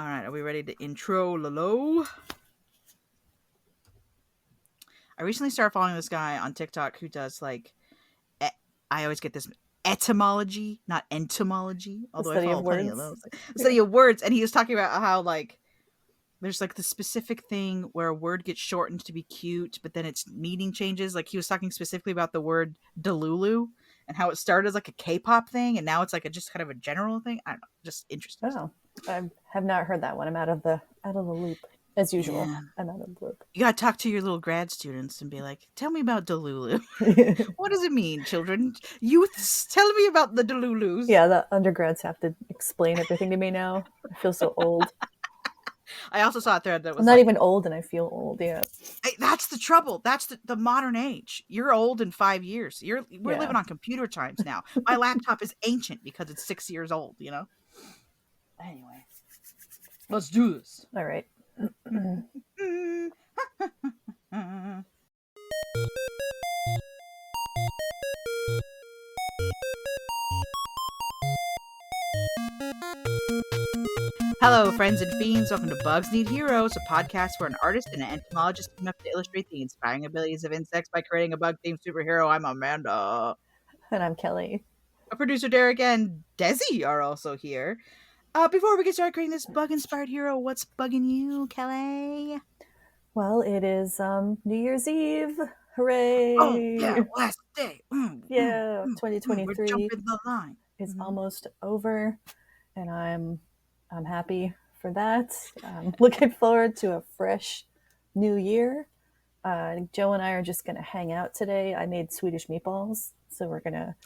All right, are we ready to intro Lolo? I recently started following this guy on TikTok who does like, I always get this etymology, not entomology, although I follow plenty of those. Study of words, and he was talking about how like there's like the specific thing where a word gets shortened to be cute, but then its meaning changes. Like he was talking specifically about the word Delulu and how it started as like a K-pop thing, and now it's like just kind of a general thing. I don't know, just interesting. Oh, I have not heard that one. I'm out of the loop as usual. Yeah. I'm out of the loop. You gotta talk to your little grad students and be like, "Tell me about Delulu. What does it mean, children? Youths, tell me about the Delulus." Yeah, the undergrads have to explain everything to me now. I feel so old. I also saw a thread that was I'm not even old, and I feel old. Yeah, that's the trouble. That's the modern age. You're old in 5 years. We're living on computer times now. My laptop is ancient because it's 6 years old. You know. Anyway, let's do this. All right. Hello, friends and fiends. Welcome to Bugs Need Heroes, a podcast where an artist and an entomologist team up to illustrate the inspiring abilities of insects by creating a bug-themed superhero. I'm Amanda. And I'm Kelly. Our producer Derek and Desi are also here. Before we get started creating this bug-inspired hero, what's bugging you, Kelly? Well, it is New Year's Eve. Hooray! Oh, yeah, last day. 2023. We're jumping the line. It's almost over, and I'm happy for that. I'm looking forward to a fresh new year. Joe and I are just going to hang out today. I made Swedish meatballs, so we're going to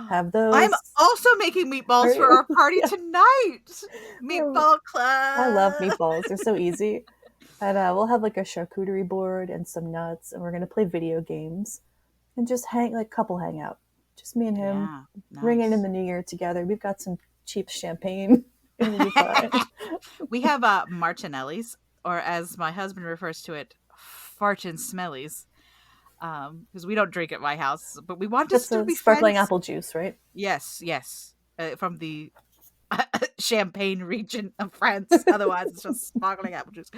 have those. I'm also making meatballs for our party tonight. Meatball club. I love meatballs. They're so easy. And we'll have like a charcuterie board and some nuts, and we're going to play video games and just couple hang out. Just me and him. Yeah, nice. Ringing in the new year together. We've got some cheap champagne. We have Martinelli's, or as my husband refers to it, fart and smellies, because we don't drink at my house, but we want to still be sparkling friends. Apple juice, right? Yes, from the Champagne region of France. Otherwise, it's just sparkling apple juice.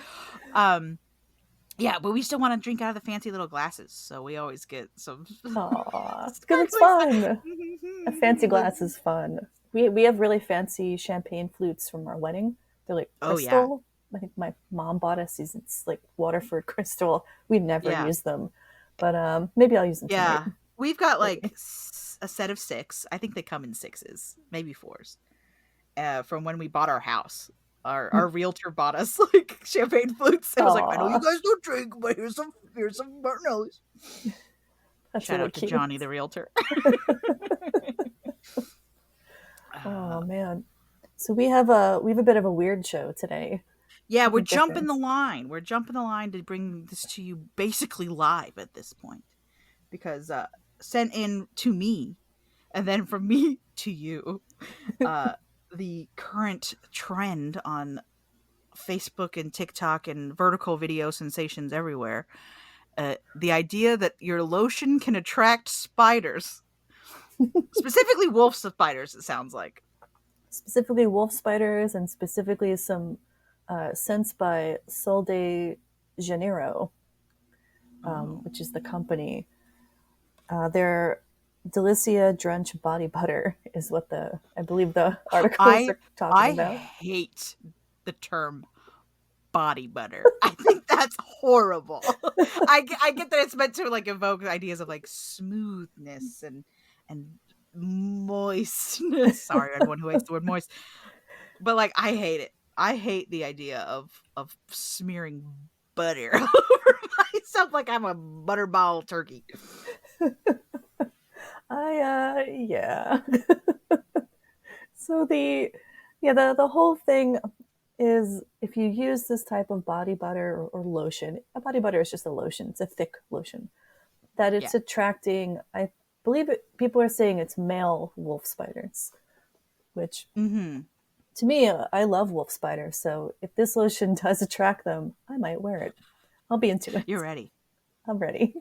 Yeah, but we still want to drink out of the fancy little glasses, so we always get some. Aww, because it's fun. A fancy glass is fun. We have really fancy champagne flutes from our wedding. They're like crystal. I think my mom bought us these. It's like Waterford crystal. We never use them, but maybe I'll use them tonight. We've got like a set of 6. I think they come in 6s, maybe 4s. From when we bought our house. Our realtor bought us like champagne flutes. It was like, I know you guys don't drink, but here's some Martinelli's. Shout out to Johnny, the realtor. Oh man. So we have a bit of a weird show today. Yeah, we're jumping the line. We're jumping the line to bring this to you basically live at this point. Because sent in to me, and then from me to you, the current trend on Facebook and TikTok and vertical video sensations everywhere. The idea that your lotion can attract spiders. Specifically wolf spiders, it sounds like. Specifically wolf spiders, and specifically some scents by Sol de Janeiro, which is the company. Their Delícia Drench body butter is what I believe the articles are talking about. I hate the term body butter. I think that's horrible. I get that it's meant to like evoke ideas of like smoothness and moistness. Sorry, everyone who hates the word moist. But like, I hate it. I hate the idea of smearing butter over myself like I'm a butterball turkey. Yeah. So the whole thing is, if you use this type of body butter or lotion, a body butter is just a lotion. It's a thick lotion that it's attracting. I believe people are saying it's male wolf spiders, which to me, I love wolf spiders. So if this lotion does attract them, I might wear it. I'll be into it. You're ready. I'm ready.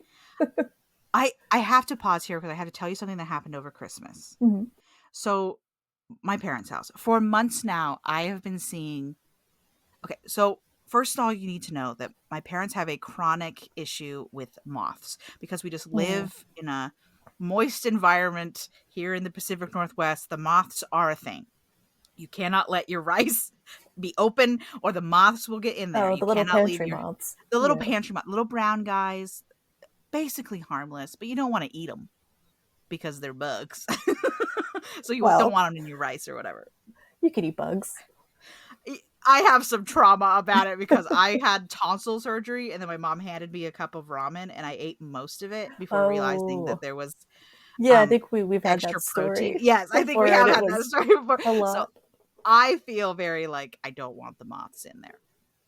I have to pause here because I have to tell you something that happened over Christmas. Mm-hmm. So my parents' house, for months now, I have been seeing Okay, so first of all, you need to know that my parents have a chronic issue with moths because we just Mm. live in a moist environment here in the Pacific Northwest. The moths are a thing. You cannot let your rice be open or the moths will get in there. Oh, You the little cannot leave pantry your moths. the little Yeah. pantry moth, little brown guys, basically harmless, but you don't want to eat them because they're bugs. So you don't Well, want them in your rice or whatever. you could eat bugs. I have some trauma about it because I had tonsil surgery and then my mom handed me a cup of ramen and I ate most of it before realizing that Oh, there was yeah. I think we've had that extra protein. story Yes, I think we before, and have it had that was story before. a So lot. I feel very like I don't want the moths in there.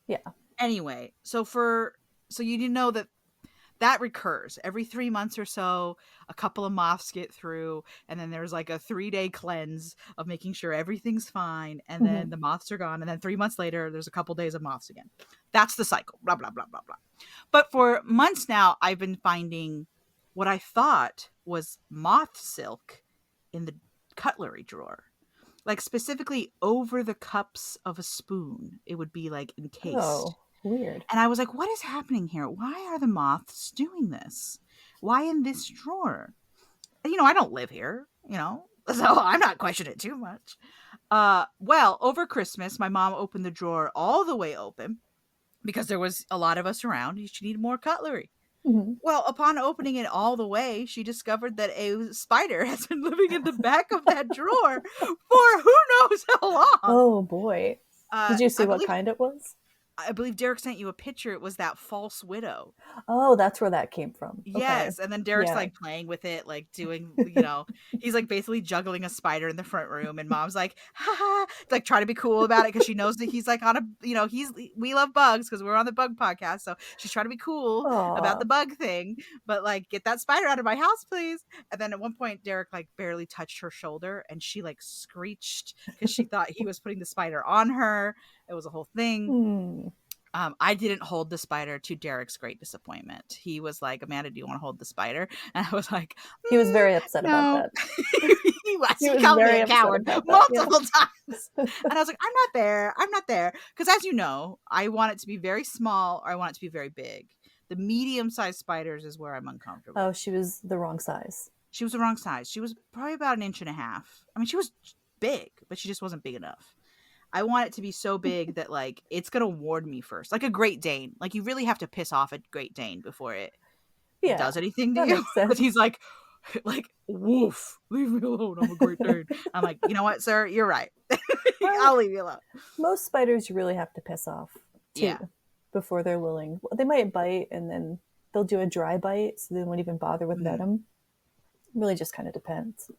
Yeah. Anyway, so you need to know that that recurs every 3 months or so. A couple of moths get through, and then there's like a 3-day cleanse of making sure everything's fine, and Hmm. then the moths are gone, and then 3 months later, there's a couple days of moths again. That's the cycle. Blah blah blah blah blah. But for months now, I've been finding what I thought was moth silk in the cutlery drawer. Like specifically over the cups of a spoon, it would be like encased. Oh, weird. And I was like, what is happening here? Why are the moths doing this? Why in this drawer? I don't live here, so I'm not questioning it too much. Well, over Christmas, my mom opened the drawer all the way open because there was a lot of us around. She needed more cutlery. Hmm. Well, upon opening it all the way, she discovered that a spider has been living in the back of that drawer for who knows how long. Oh boy. Did you see I what believe kind it was? I believe Derek sent you a picture. It was that false widow. Oh, that's where that came from. Okay. Yes, and then Derek's, Yeah. like, playing with it, like, doing, he's, like, basically juggling a spider in the front room, and mom's like, "Ha ha," like, trying to be cool about it because she knows that he's, like, on a we love bugs because 'cause we're on the bug podcast, so she's trying to be cool about Aw. the bug thing, but, like, "Get that spider out of my house, please." And then at one point, Derek, like, barely touched her shoulder, and she, like, screeched because she thought he was putting the spider on her. It was a whole thing. Hmm. I didn't hold the spider, to Derek's great disappointment. He was like, "Amanda, do you want to hold the spider?" And I was like, He was very upset about no. that. He was. He He was called me very a upset coward about that. Yeah. multiple times. And I was like, I'm not there. I'm not there. Because as you know, I want it to be very small or I want it to be very big. The medium-sized spiders is where I'm uncomfortable. Oh, she was the wrong size. She was the wrong size. She was probably about 1.5 inches. I mean, she was big, but she just wasn't big enough. I want it to be so big that like it's gonna warn me first, like a Great Dane. Like you really have to piss off a Great Dane before it Yeah, does anything to that you. makes But sense. he's like, woof, leave me alone. I'm a Great Dane. I'm like, you know what, sir, you're right. Well, I'll leave you alone. most spiders you really have to piss off too Yeah, before they're willing. They might bite and then they'll do a dry bite, so they won't even bother with Mhm. venom. It really just kind of depends.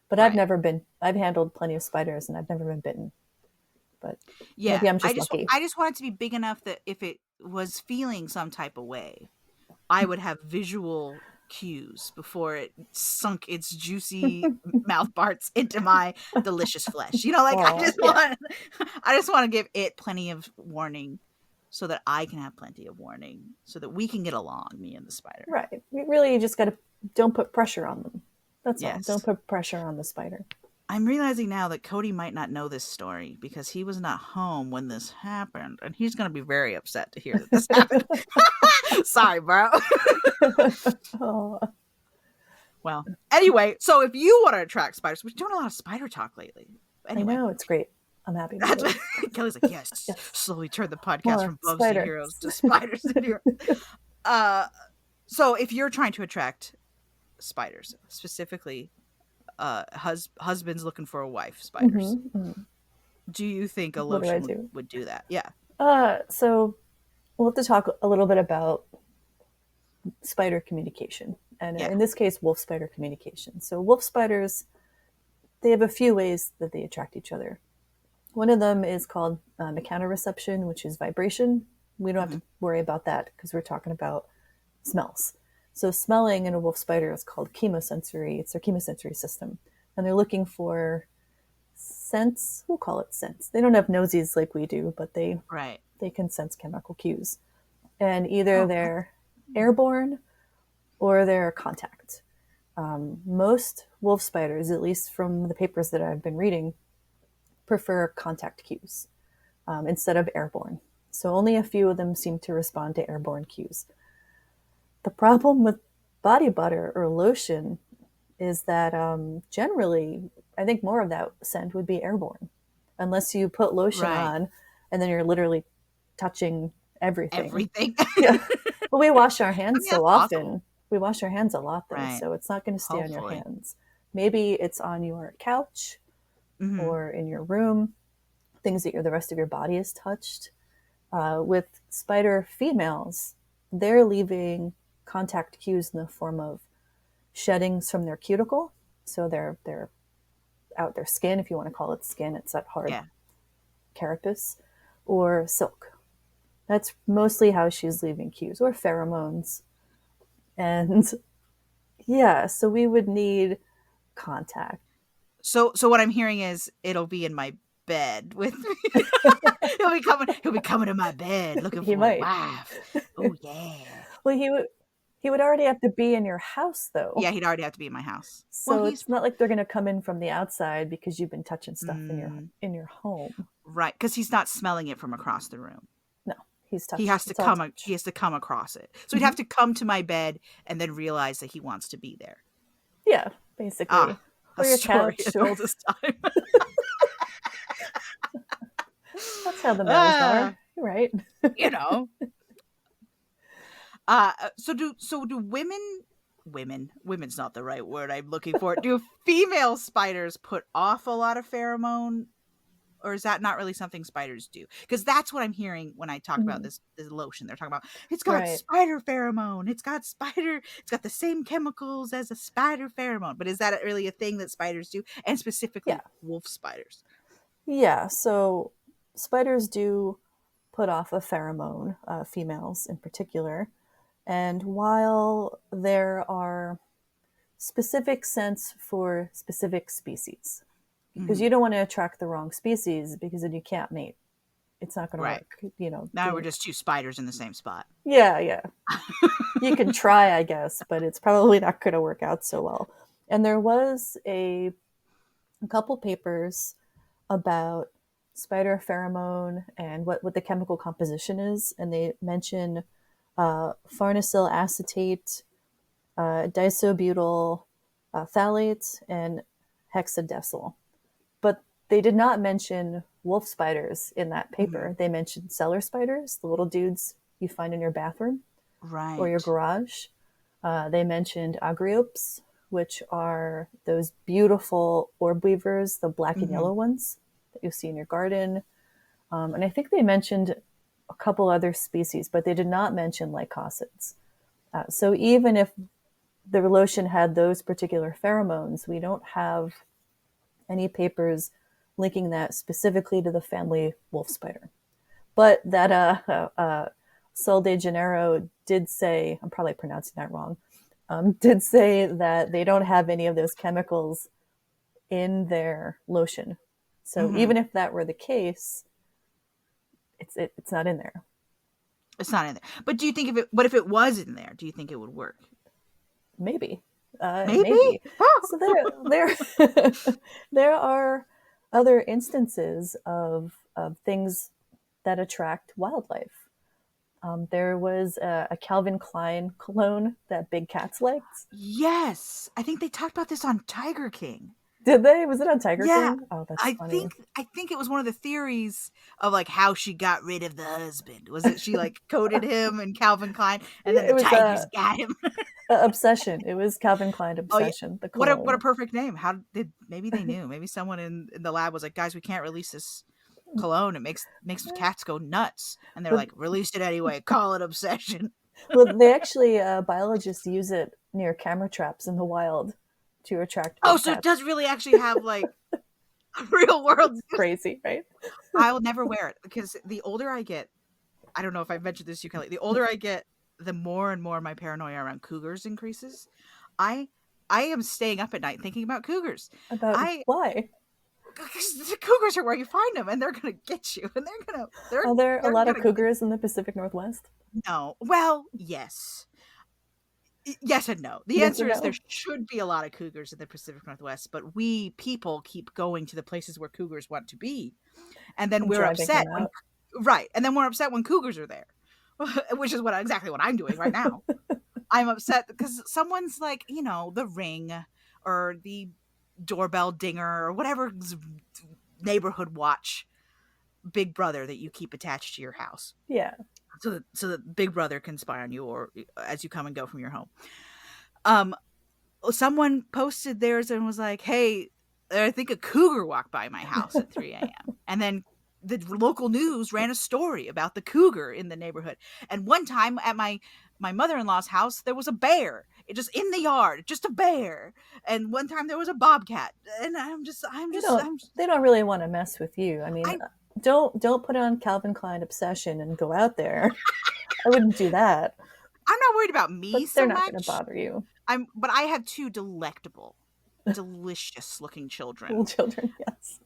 But Right. I've handled plenty of spiders and I've never been bitten. But Yeah, maybe I'm just lucky. I just want it to be big enough that if it was feeling some type of way, I would have visual cues before it sunk its juicy mouth parts into my delicious flesh. Like Oh, yeah. I just want to give it plenty of warning so that I can have plenty of warning so that we can get along, me and the spider. Right. You really just got to don't put pressure on them. That's all. Yes. Don't put pressure on the spider. I'm realizing now that Cody might not know this story because he was not home when this happened, and he's going to be very upset to hear that this happened. Sorry, bro. Oh, Well, anyway, so if you want to attract spiders, we're doing a lot of spider talk lately. Anyway, I know, it's great. I'm happy with that's it. what Kelly's like, yes, Yes. slowly turn the podcast More from Bugs spider. Heroes to Spiders and Heroes. So if you're trying to attract spiders, specifically husbands looking for a wife spiders, do you think a What do I lotion do? would do that? Yeah. So we'll have to talk a little bit about spider communication. And Yeah. in this case, wolf spider communication. So wolf spiders, they have a few ways that they attract each other. One of them is called mechanoreception, which is vibration. We don't have to worry about that because we're talking about smells. So smelling in a wolf spider is called chemosensory. It's their chemosensory system. And they're looking for scents. We'll call it scents. They don't have noses like we do, but they Right. can sense chemical cues. And either they're airborne or they're contact. Most wolf spiders, at least from the papers that I've been reading, prefer contact cues. instead of airborne. So only a few of them seem to respond to airborne cues. The problem with body butter or lotion is that generally, I think more of that scent would be airborne, unless you put lotion Right. on and then you're literally touching everything. Everything. Yeah. But we wash our I hands mean, so that's possible. often. We wash our hands a lot, though, Right. so it's not going to stay on your Hopefully. hands. Maybe it's on your couch Hmm. or in your room, things that the rest of your body is touched. With spider females, they're leaving contact cues in the form of sheddings from their cuticle. So they're out their skin, if you want to call it skin, it's that hard Yeah. carapace, or silk. That's mostly how she's leaving cues, or pheromones. And yeah, so we would need contact. So what I'm hearing is it'll be in my bed with me. He'll be coming to my bed looking He for a might. wife. Oh yeah. Well, he would already have to be in your house, though. Yeah, he'd already have to be in my house. Well, So he's it's not like they're going to come in from the outside because you've been touching stuff mm, in your home. right, because he's not smelling it from across the room. No, he's He touched. has to It's all come. He touch. has to come across it. So he'd Hmm. have to come to my bed and then realize that he wants to be there. Yeah, basically. Ah, a Or your story couch. as Or old as time. that's how the males Ah, are. You're right. you know. So do women's not the right word I'm looking for. Do female spiders put off a lot of pheromone, or is that not really something spiders do? Because that's what I'm hearing when I talk about Mhm. this lotion. They're talking about it's got Right. spider pheromone. It's got the same chemicals as a spider pheromone. But is that really a thing that spiders do? And Yeah. specifically wolf spiders. Yeah. So spiders do put off a pheromone, females in particular. And while there are specific scents for specific species, because Hmm. you don't want to attract the wrong species because then you can't mate. It's not going to Right. work. You know, Now we're just two spiders in the same spot. yeah, yeah. You can try, I guess, but it's probably not going to work out so well. And there was a couple papers about spider pheromone and what the chemical composition is, and they mention farnesyl acetate, diisobutyl phthalate, and hexadecyl. But they did not mention wolf spiders in that Hmm. paper. They mentioned cellar spiders, the little dudes you find in your bathroom or your Right. garage. They mentioned agriopes, which are those beautiful orb weavers, the black and Hmm. yellow ones that you'll see in your garden. And I think they mentioned a couple other species, but they did not mention lycosids. So even if the lotion had those particular pheromones, we don't have any papers linking that specifically to the family wolf spider. But that Sol de Janeiro did say, I'm probably pronouncing that wrong, did say that they don't have any of those chemicals in their lotion. So Hmm. even if that were the case, it's not in there. It's not in there. But do you think what if it was in there? Do you think it would work? Maybe, Maybe. maybe. So there there are other instances of things that attract wildlife. There was a Calvin Klein cologne that big cats liked. Yes, I think they talked about this on Tiger King. Did they? Was it on Tiger Yeah, King? Oh, that's I funny. think I think it was one of the theories of like how she got rid of the husband. Was it she like coated him in Calvin Klein and then Yeah, it the was tigers got him? Obsession. It was Calvin Klein Oh yeah. Obsession, the What a cologne. perfect name. How did maybe they knew. Maybe someone in the lab was like, "Guys, we can't release this cologne. It makes cats go nuts." And they're But like, "Released it anyway. Call it obsession." well, they actually biologists use it near camera traps in the wild to attract Oh, big so it cats. does really actually have like real world. It's crazy, right? I will never wear it because the older I get, I don't know if I've mentioned this to you, Kelly. The older I get, the more and more my paranoia around cougars increases. I I am staying up at night thinking about cougars. About I why? Because the cougars are where you find them, and they're gonna get you, and Are there a they're lot of gonna cougars in the Pacific Northwest? no. Well, yes, Yes and no. The Yes answer or is there no? should be a lot of cougars in the Pacific Northwest, but we people keep going to the places where cougars want to be. And then And we're driving upset them when out. right. And then we're upset when cougars are there. Which is exactly what I'm doing right now. I'm upset because someone's like, the Ring or the doorbell dinger or whatever neighborhood watch Big Brother that you keep attached to your house. Yeah. So that Big Brother can spy on you or as you come and go from your home. Someone posted theirs and was like, hey, I think a cougar walked by my house at 3 a.m. And then the local news ran a story about the cougar in the neighborhood. And one time at my mother-in-law's house, there was a bear. It just in the yard, just a bear. And one time there was a bobcat. And They don't really want to mess with you. I mean, I don't put on Calvin Klein obsession and go out there. I wouldn't do that. I'm not worried about me But they're so not going to much. bother you. But I have two delectable, delicious looking children. Little children, yes.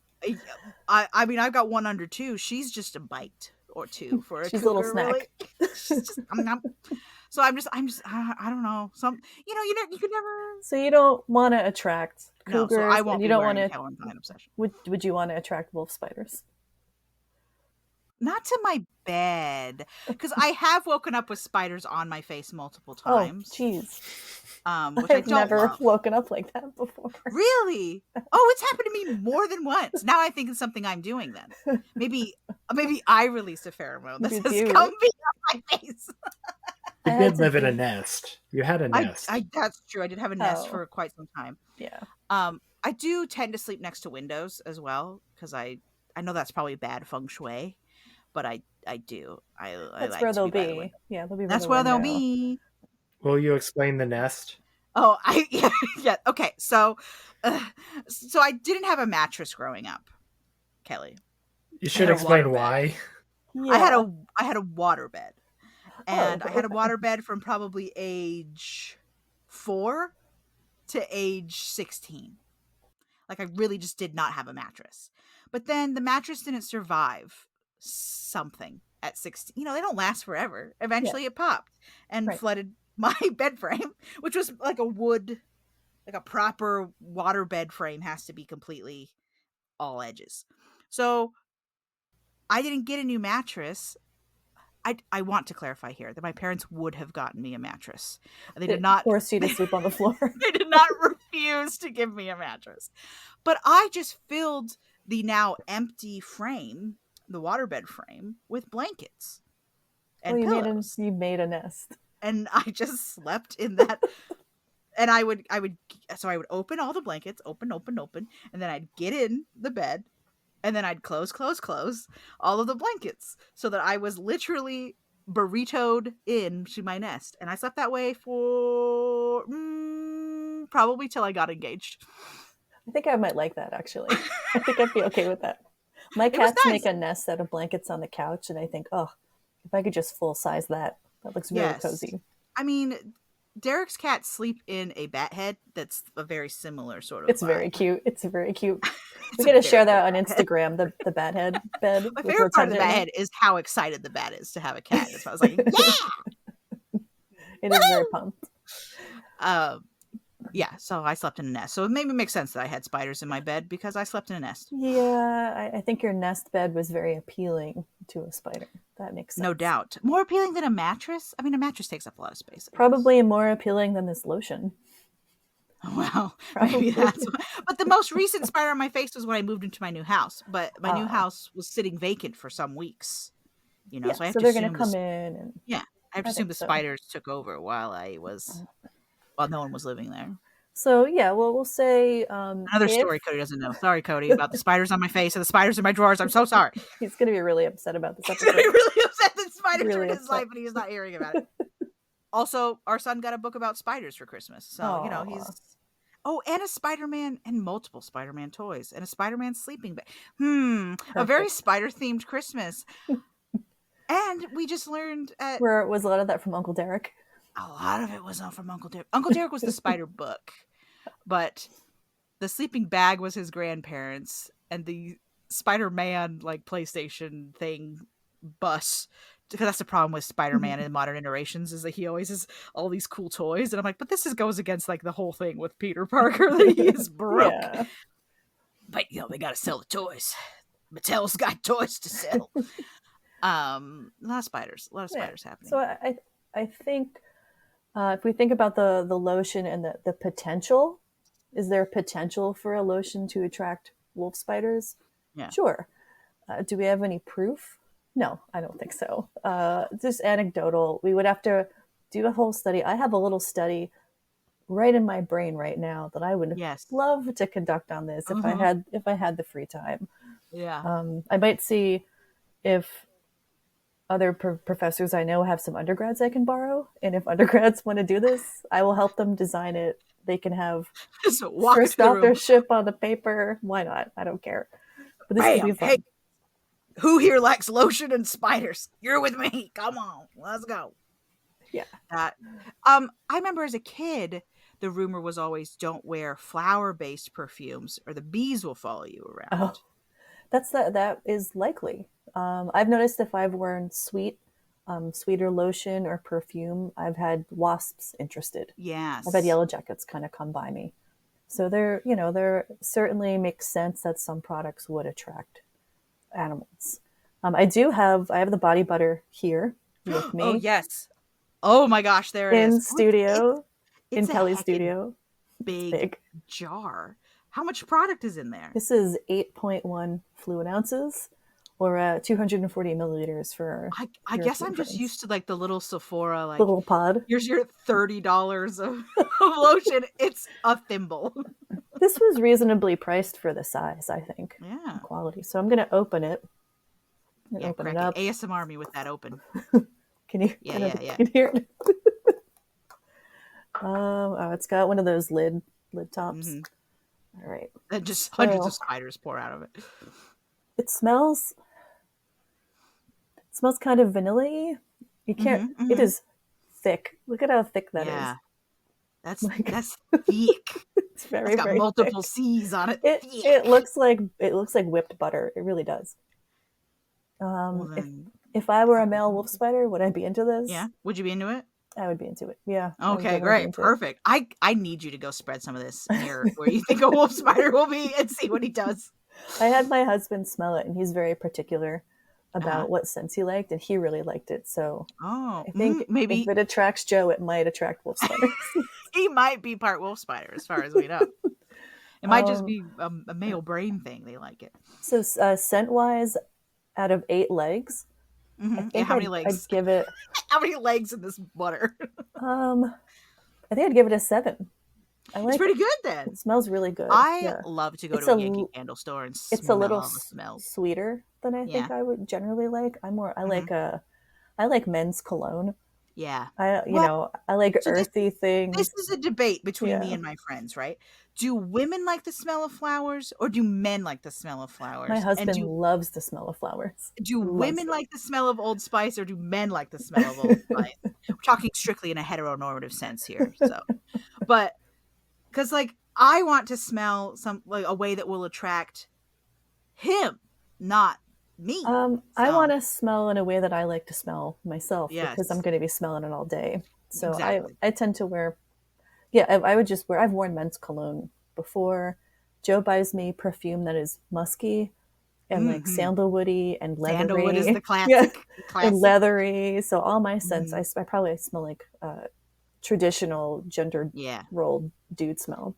I mean, I've got one under 2. She's just a bite or two for a She's cougar, a little snack. really. She's just, so I'm just, I don't know. You could never. So you don't want to attract No, cougars, so I won't and you be don't wearing want to. Calvin Klein obsession. Would you want to attract wolf spiders? Not to my bed, because I have woken up with spiders on my face multiple times. Oh, jeez. Which I I've don't never love. woken up like that before. Really? Oh, it's happened to me more than once. Now I think it's something I'm doing then. Maybe I released a pheromone that Did says you? come be on my face. You did live in a nest. You had a nest. That's true. I did have a nest Oh. for quite some time. Yeah. I do tend to sleep next to windows as well because I know that's probably bad feng shui, but I do. I That's like where to they'll be. By the be. window. Yeah, they'll be. That's by the where they'll window. be. Will you explain the nest? Oh, yeah. Okay, so I didn't have a mattress growing up, Kelly. You should had a explain waterbed. why. Yeah. I had a water bed, and Oh, I had a okay. water bed from probably age 4 to age 16. Like I really just did not have a mattress. But then the mattress didn't survive something at 16. They don't last forever. Eventually it popped and Right. flooded my bed frame, which was like a wood, like a proper water bed frame has to be completely all edges. So I didn't get a new mattress. I want to clarify here that my parents would have gotten me a mattress. They did not force you to sleep on the floor. They did not refuse to give me a mattress. But I just filled the now empty frame, the waterbed frame, with blankets and pillows. You made a nest. And I just slept in that. And I would open all the blankets, open, and then I'd get in the bed, and then I'd close all of the blankets so that I was literally burritoed into my nest. And I slept that way for probably till I got engaged. I think I might like that, actually. I think I'd be okay with that. My cats nice. make a nest out of blankets on the couch, and I think, oh, if I could just full size that looks really cozy. I mean, Derek's cats sleep in a bat head that's a very similar sort of It's vibe. very cute. It's very cute. We got to share that on Instagram, the bat head bed. My favorite part of the bat head is how excited the bat is to have a cat. So I was like, yeah! It is very pumped. Yeah, so I slept in a nest. So it maybe makes sense that I had spiders in my bed because I slept in a nest. Yeah, I think your nest bed was very appealing to a spider. That makes sense. No doubt. More appealing than a mattress? I mean, a mattress takes up a lot of space. Probably more appealing than this lotion. Well, Probably. maybe that's why. But the most recent spider on my face was when I moved into my new house. But my new house was sitting vacant for some weeks. So I have so to they're going to assume come in. And I have to assume the spiders took over while no one was living there. So yeah, well, we'll say another story Cody doesn't know. Sorry, Cody, about the spiders on my face and the spiders in my drawers. I'm so sorry. He's going to be really upset about this He's episode. going to be really upset that spiders Really are in his upset. life, but he's not hearing about it. Also, our son got a book about spiders for Christmas, so Aw. he's. Oh, and a Spider-Man and multiple Spider-Man toys and a Spider-Man sleeping bag. A very spider-themed Christmas. And we just learned Where was a lot of that from Uncle Derek? a lot of it was from Uncle Derek. Uncle Derek was the spider book, but the sleeping bag was his grandparents, and the Spider-Man PlayStation thing bus because that's the problem with Spider-Man in modern iterations, is that he always has all these cool toys, and I'm like, but this goes against like the whole thing with Peter Parker that he is broke. Yeah. But they gotta sell the toys. Mattel's got toys to sell. A lot of spiders happening. So I think if we think about the lotion and the potential, is there potential for a lotion to attract wolf spiders? Yeah. Sure. Do we have any proof? No, I don't think so. Just anecdotal. We would have to do a whole study. I have a little study right in my brain right now that I would love to conduct on this if I had the free time. Yeah. I might see if other professors I know have some undergrads I can borrow, and if undergrads want to do this, I will help them design it. They can have first authorship on the paper. Why not? I don't care. But this will be fun. Hey, who here likes lotion and spiders? You're with me. Come on, let's go. Yeah. I remember as a kid, the rumor was always don't wear flower-based perfumes or the bees will follow you around. Oh, that is likely. I've noticed if I've worn sweeter lotion or perfume, I've had wasps interested. Yes. I've had yellow jackets kind of come by me. So there certainly makes sense that some products would attract animals. I have the body butter here with me. Oh yes. Oh my gosh, there it is. In studio. It's in Kelly's studio. Big jar. How much product is in there? This is 8.1 fluid ounces, or 240 milliliters for. I guess I'm just used to like the little Sephora, like little pod. Here's your $30 of lotion. It's a thimble. This was reasonably priced for the size, I think. Yeah. Quality. So I'm gonna open it. Open it up. ASMR me with that open. Can you? Yeah. Can you hear it? Oh, it's got one of those lid tops. Mm-hmm. All right. And just hundreds of spiders pour out of it. It smells kind of vanilla-y. You can't. It is thick. Look at how thick that is. That's thick. It's very, it's got very multiple thick. C's on it. It looks like whipped butter. It really does. If I were a male wolf spider, would I be into this? Yeah. Would you be into it? I would be into it. Yeah. Okay, great. Perfect. I need you to go spread some of this near where you think a wolf spider will be and see what he does. I had my husband smell it, and he's very particular about what scents he liked, and he really liked it. So I think maybe if it attracts Joe, it might attract wolf spiders. He might be part wolf spider, as far as we know. It might just be a male brain thing. They like it. So scent-wise, out of 8 legs, I think how many legs? I'd give it. How many legs in this butter? I think I'd give it a 7. It's pretty good then. It smells really good. I love to go to a Yankee Candle store and smell. It's a little smells sweeter than I think I would generally like. I like men's cologne. Yeah. I like earthy things. This is a debate between me and my friends, right? Do women like the smell of flowers or do men like the smell of flowers? My husband loves the smell of flowers. Do women like the smell of Old Spice or do men like the smell of Old Spice? We're talking strictly in a heteronormative sense here. So, but because like I want to smell a way that will attract him, not me. I want to smell in a way that I like to smell myself because I'm going to be smelling it all day. So exactly. I tend to wear, I would just wear, I've worn men's cologne before. Joe buys me perfume that is musky and like sandalwoody and leathery. Sandalwood is the classic. And leathery. So all my scents, I probably smell like traditional gender rolled dude smell.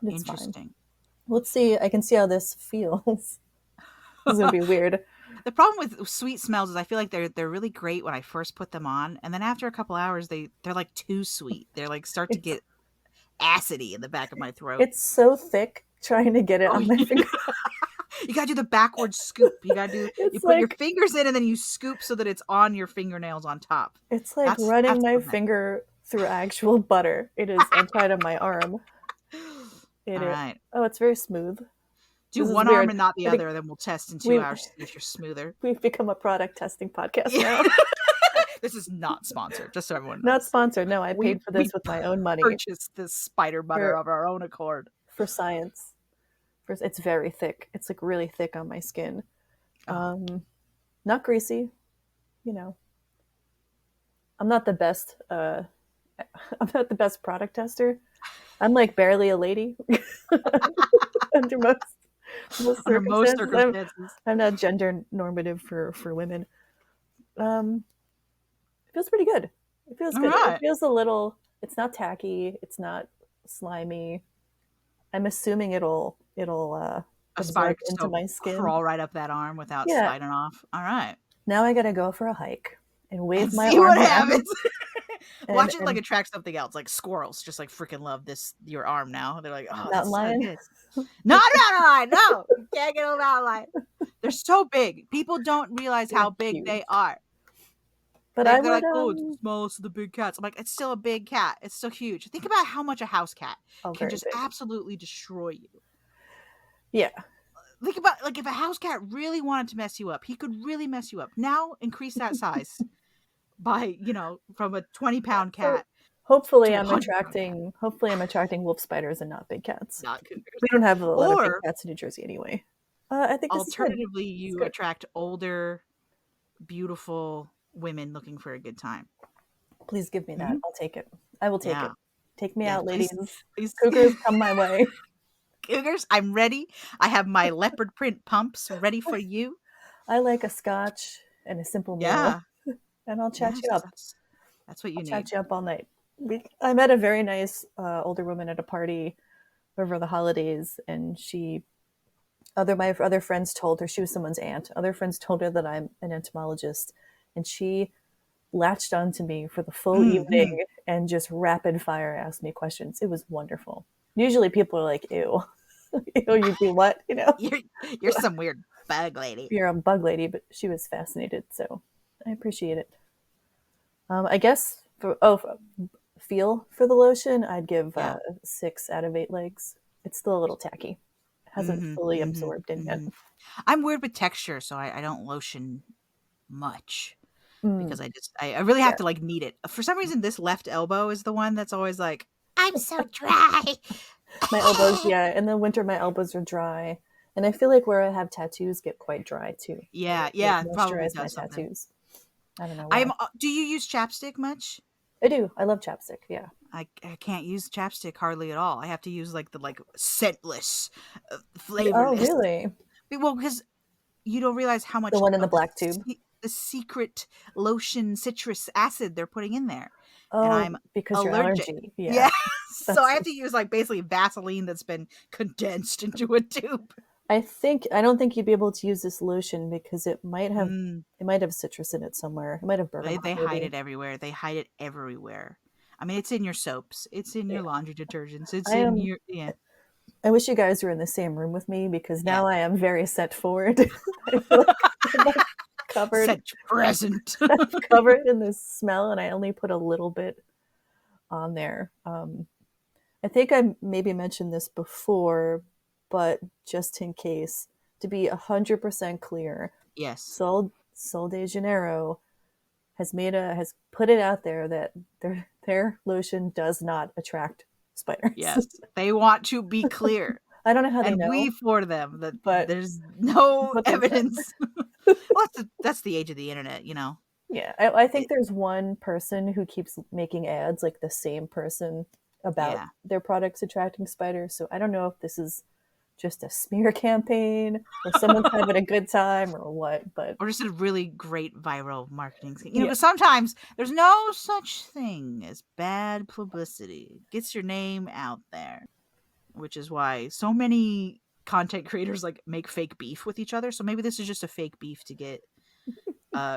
But it's Interesting. Fine. Let's see. I can see how this feels. This is gonna be weird. The problem with sweet smells is I feel like they're really great when I first put them on, and then after a couple hours they're like too sweet. They're like start to get acidy in the back of my throat. It's so thick trying to get it on my finger. You gotta do the backward scoop. You gotta do. You put your fingers in and then you scoop so that it's on your fingernails on top. It's like running my finger through actual butter. It is inside of my arm. All right. Oh, it's very smooth. Do one arm and not the other, then we'll test in 2 hours to see if you're smoother. We've become a product testing podcast now. This is not sponsored, just so everyone knows. Not sponsored. No, I paid for this with my own money. Purchased this spider butter of our own accord. For science. It's very thick. It's like really thick on my skin. Not greasy, I'm not the best. I'm not the best product tester. I'm like barely a lady under most Under most circumstances. circumstances. I'm not gender normative for women. It feels pretty good. It feels All good. It right. feels a little. It's not tacky. It's not slimy. I'm assuming it'll absorb Aspire to into still my skin. crawl right up that arm without Yeah. sliding off. All right. Now I gotta go for a hike and wave And my see arm what around. happens. Watch it like and attract something else. Like squirrels just like freaking love your arm now. They're like, oh, mountain that's so lion. good. Not a mountain lion. No, you can't get a mountain lion. They're so big. People don't realize how big huge. they are. But They're I would. like, oh, it's the smallest of the big cats. I'm like, it's still a big cat. It's still huge. Think about how much a house cat can very just big. absolutely destroy you. Yeah. Think about like if a house cat really wanted to mess you up, he could really mess you up. Now increase that size by, from a 20-pound cat. Hopefully, to a I'm 100-pound cat. attracting wolf spiders and not big cats. Not cougars. We don't have a lot of big Or cats in New Jersey anyway. I think this alternatively, is you good. attract older, beautiful women looking for a good time. Please give me that. I'll take it. I will take it. Take me out, ladies. Please. Cougars, come my way. Cougars, I'm ready. I have my leopard print pumps ready for you. I like a scotch and a simple meal. Yeah. And I'll chat you up. That's what you need. Chat you up all night. I met a very nice older woman at a party over the holidays, and my other friends told her, she was someone's aunt. Other friends told her that I'm an entomologist, and she latched onto me for the full evening and just rapid fire asked me questions. It was wonderful. Usually people are like, ew. Ew, you do what? You're some weird bug lady. You're a bug lady, but she was fascinated, so I appreciate it. I guess feel for the lotion, I'd give 6 out of 8 legs. It's still a little tacky. It hasn't fully absorbed in yet. I'm weird with texture, so I don't lotion much because I really have to like knead it. For some reason, this left elbow is the one that's always like, I'm so dry. My elbows, in the winter, my elbows are dry. And I feel like where I have tattoos get quite dry too. Yeah, probably moisturize my tattoos. I don't know why. Do you use chapstick much? I do. I love chapstick. Yeah. I can't use chapstick hardly at all. I have to use like the scentless, flavorless. Oh, really? Well, because you don't realize how much the one in the black tube. The secret lotion citrus acid they're putting in there. Oh, and I'm because allergic. Your allergy. Yeah. So I have to use like basically Vaseline that's been condensed into a tube. I don't think you'd be able to use this lotion because it might have citrus in it somewhere. It might have bergamot. They hide it everywhere. They hide it everywhere. I mean, it's in your soaps. It's in your laundry detergents. It's in your I wish you guys were in the same room with me because now I am very set forward. I feel like I'm covered. Set present. Covered in this smell, and I only put a little bit on there. I think I maybe mentioned this before, but just in case, to be 100% clear, yes, Sol de Janeiro has put it out there that their lotion does not attract spiders. Yes, they want to be clear. I don't know how they know. And we for them, but there's no evidence. Well, that's the age of the internet, Yeah, I think there's one person who keeps making ads, like the same person, about their products attracting spiders. So I don't know if this is just a smear campaign or someone's having a good time or what, or just a really great viral marketing scheme. Because sometimes there's no such thing as bad publicity. It gets your name out there, which is why so many content creators like make fake beef with each other. So maybe this is just a fake beef to get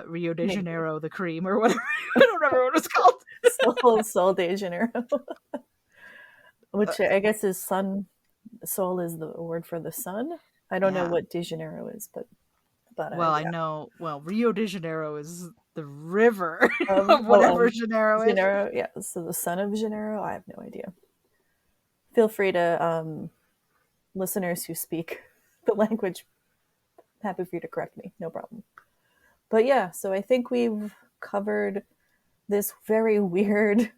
Rio de Janeiro, the cream or whatever. I don't remember what it's called. Sol de Janeiro. Which I guess is sun. Sol is the word for the sun. I don't know what de Janeiro is, but I know. Well, Rio de Janeiro is the river of whatever Janeiro is. Janeiro, yeah. So the son of Janeiro. I have no idea. Feel free to listeners who speak the language. Happy for you to correct me. No problem. But yeah, so I think we've covered this very weird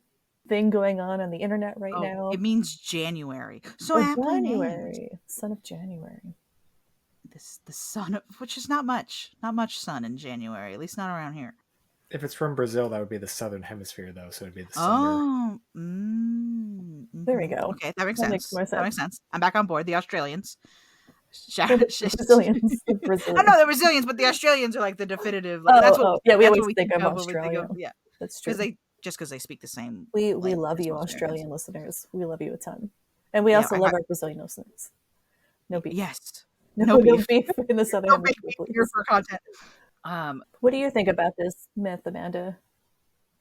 thing going on the internet right now. It means January. So January, son of January. The son of, which is not much sun in January, at least not around here. If it's from Brazil, that would be the southern hemisphere, though, so it'd be the summer. Oh, There we go. Okay, that makes That sense. makes more That makes sense. sense. I'm back on board. The Australians. The Brazilians. The I Brazilians. know the Brazilians, but the Australians are like the definitive. Like, that's what. Yeah, we that's always what we think of when we think Australia. of, yeah, That's true. because they speak the same. We language love as you, most Australian Americans. listeners. We love you a ton, and we Yeah, also love our Brazilian listeners. No beef. Yes. No beef in the southern No hemisphere, beef please. here for content. What do you think about this myth, Amanda?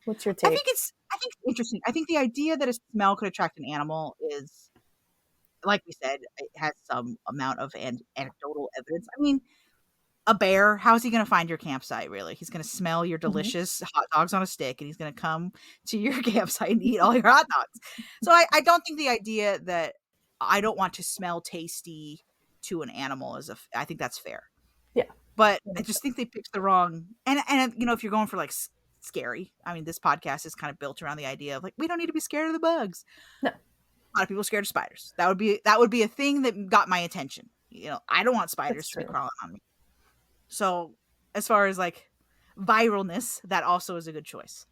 What's your take? I think it's interesting. I think the idea that a smell could attract an animal is, like we said, it has some amount of anecdotal evidence. I mean, a bear, how is he going to find your campsite, really? He's going to smell your delicious hot dogs on a stick, and he's going to come to your campsite and eat all your hot dogs. So I don't think the idea that I don't want to smell tasty to an animal I think that's fair. Yeah. But I just think they picked the wrong, and if you're going for like scary, I mean, this podcast is kind of built around the idea of like, we don't need to be scared of the bugs. No. A lot of people are scared of spiders. That would be a thing that got my attention. I don't want spiders to be crawling on me. So as far as like viralness, that also is a good choice.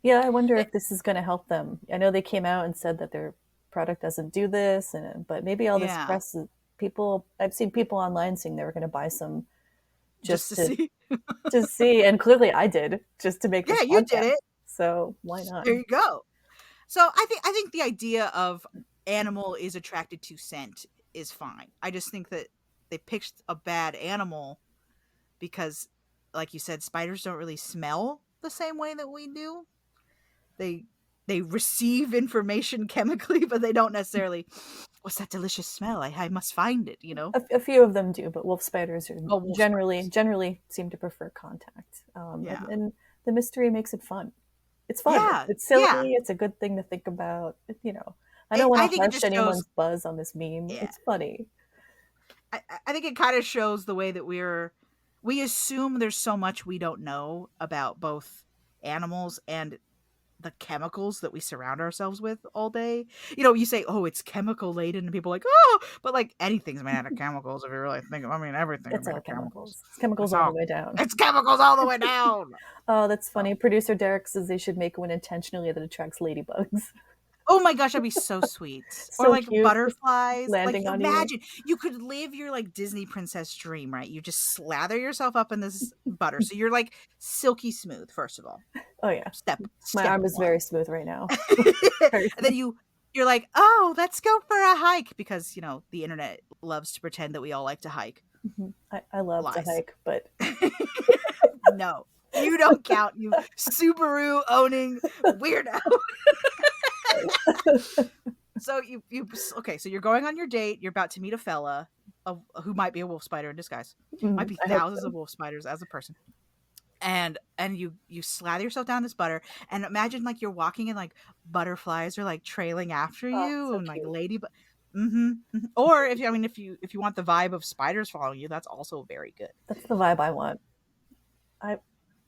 Yeah, I wonder if this is going to help them. I know they came out and said that their product doesn't do this, but maybe all this press, I've seen people online saying they were going to buy some just to see. To see, and clearly I did, just to make this you did it. So why not? There you go. So I think the idea of animal is attracted to scent is fine. I just think that they picked a bad animal because, like you said, spiders don't really smell the same way that we do. They receive information chemically, but they don't necessarily, what's that delicious smell? I must find it, A few of them do, but wolf spiders are generally seem to prefer contact. And the mystery makes it fun. It's fun. Yeah, it's silly. Yeah. It's a good thing to think about. I don't want to harsh anyone's buzz on this meme. Yeah. It's funny. I think it kind of shows the way that we assume there's so much we don't know about both animals and the chemicals that we surround ourselves with all day. You say, oh, it's chemical laden, and people are like, oh, but like anything's made out of chemicals if you really think. I mean, everything is made of chemicals. It's chemicals all the way down. It's chemicals all the way down. Oh, that's funny. Producer Derek says they should make one intentionally that attracts ladybugs. Oh my gosh, that'd be so sweet. So or like cute, butterflies. Landing like on imagine you could live your like Disney princess dream, right? You just slather yourself up in this butter. So you're like silky smooth, first of all. Oh yeah. Step My arm is very smooth right now. And then you're like, oh, let's go for a hike, because the internet loves to pretend that we all like to hike. Mm-hmm. I love to hike, but no, you don't count, you Subaru owning weirdo. So so you're going on your date, you're about to meet a fella who might be a wolf spider in disguise. Might be thousands of wolf spiders as a person. And you slather yourself down this butter, and imagine like you're walking and like butterflies are like trailing after you, so and like cute. ladybug. Or if you want the vibe of spiders following you, that's also very good. That's the vibe I want.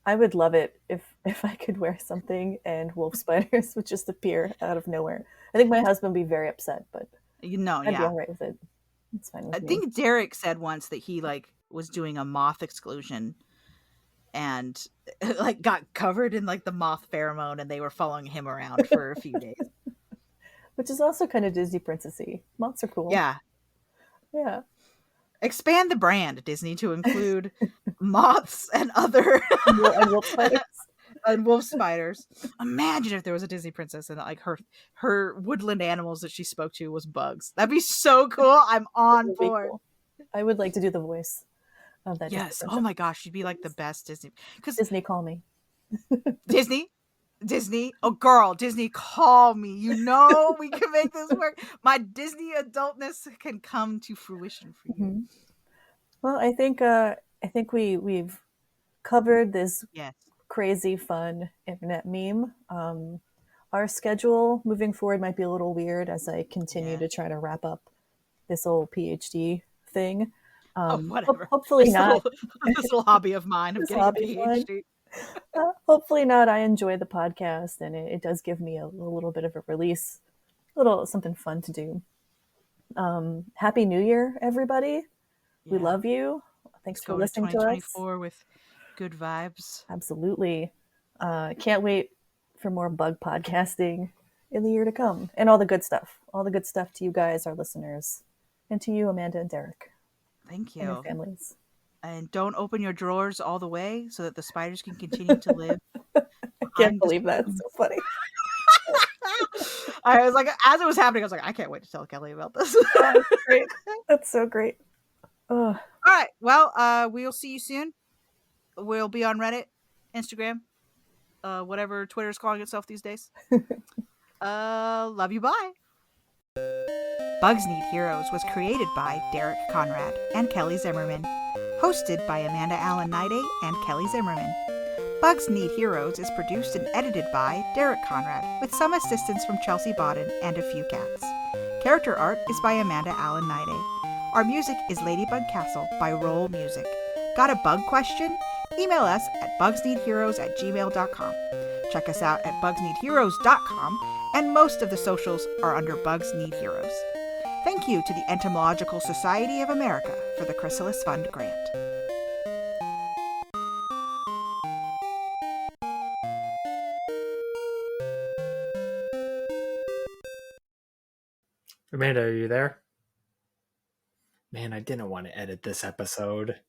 I would love it if I could wear something and wolf spiders would just appear out of nowhere. I think my husband would be very upset, but I'd be all right with it. It's fine with me. I think Derek said once that he like was doing a moth exclusion and like got covered in like the moth pheromone, and they were following him around for a few days. Which is also kind of Disney princessy. Moths are cool. Yeah. Yeah. Expand the brand, Disney, to include moths and other and wolf spiders. And wolf spiders. Imagine if there was a Disney princess and like her woodland animals that she spoke to was bugs. That'd be so cool. I'm on board. Cool. I would like to do the voice of that. Yes. Oh my gosh, she'd be like the best Disney. Because Disney, call me. Disney, oh girl, Disney, call me. We can make this work. My Disney adultness can come to fruition for you. Mm-hmm. Well, I think we've covered this crazy fun internet meme. Our schedule moving forward might be a little weird as I continue to try to wrap up this old PhD thing. Whatever. Hopefully not. This little hobby of mine of getting a PhD. Hopefully not. I enjoy the podcast, and it does give me a little bit of a release, something fun to do. Happy New Year, everybody. We love you. Thanks for listening to us. 2024 with good vibes. Absolutely. Can't wait for more bug podcasting in the year to come, and all the good stuff. All the good stuff to you guys, our listeners, and to you, Amanda and Derek, Thank and your you. families. And don't open your drawers all the way so that the spiders can continue to live. I can't believe that. It's so funny. I was like, as it was happening, I was like, I can't wait to tell Kelly about this. Oh, that's great. That's so great. Ugh. All right. Well, we'll see you soon. We'll be on Reddit, Instagram, whatever Twitter's calling itself these days. Love you. Bye. Bugs Need Heroes was created by Derek Conrad and Kelly Zimmerman. Hosted by Amanda Niday and Kelly Zimmerman. Bugs Need Heroes is produced and edited by Derek Conrad, with some assistance from Chelsea Bodden and a few cats. Character art is by Amanda Niday. Our music is Ladybug Castle by Rolemusic. Got a bug question? Email us at bugsneedheroes@gmail.com. Check us out at bugsneedheroes.com, and most of the socials are under Bugs Need Heroes. Thank you to the Entomological Society of America for the Chrysalis Fund grant. Amanda, are you there? Man, I didn't want to edit this episode.